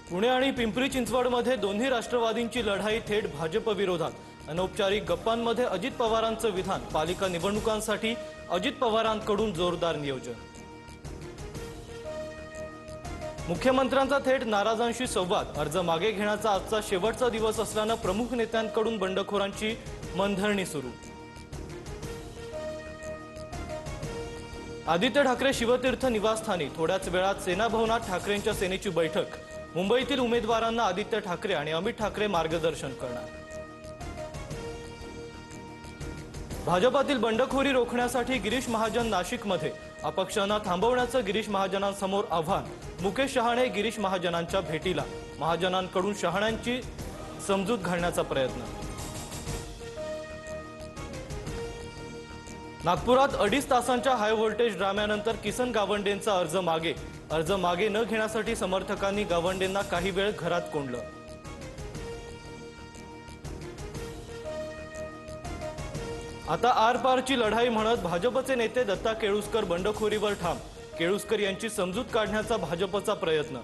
पुणे आणि पिंपरी चिंचवडमध्ये दोन्ही राष्ट्रवादींची लढाई थेट भाजप विरोधात. अनौपचारिक गप्पांमध्ये अजित पवारांचं विधान. पालिका निवडणुकांसाठी अजित पवारांकडून जोरदार नियोजन. मुख्यमंत्र्यांचा थेट नाराजांशी संवाद. अर्ज मागे घेण्याचा आजचा शेवटचा दिवस असल्यानं प्रमुख नेत्यांकडून बंडखोरांची मनधरणी सुरू. आदित्य ठाकरे शिवतीर्थ निवासस्थानी. थोड्याच वेळात सेना भवनात ठाकरेंच्या सेनेची बैठक. मुंबईतील उमेदवारांना आदित्य ठाकरे आणि अमित ठाकरे मार्गदर्शन करणार. भाजपातील बंडखोरी रोखण्यासाठी गिरीश महाजन नाशिकमध्ये. अपक्षांना थांबवण्याचं गिरीश महाजनांसमोर आव्हान. मुकेश शहाणे गिरीश महाजनांच्या भेटीला. महाजनांकडून शहाण्यांची समजूत घालण्याचा प्रयत्न. नागपुरात 2.5 तासांच्या हाय व्होल्टेज ड्राम्यानंतर किसन गावंडेंचा अर्ज मागे. अर्ज मागे न घेण्यासाठी समर्थकांनी गावंडेंना काही वेळ घरात कोंडलं. आता आरपारची लढाई म्हणत भाजपचे नेते दत्ता केळुस्कर बंडखोरीवर ठाम. केळुस्कर यांची समजूत काढण्याचा भाजपचा प्रयत्न.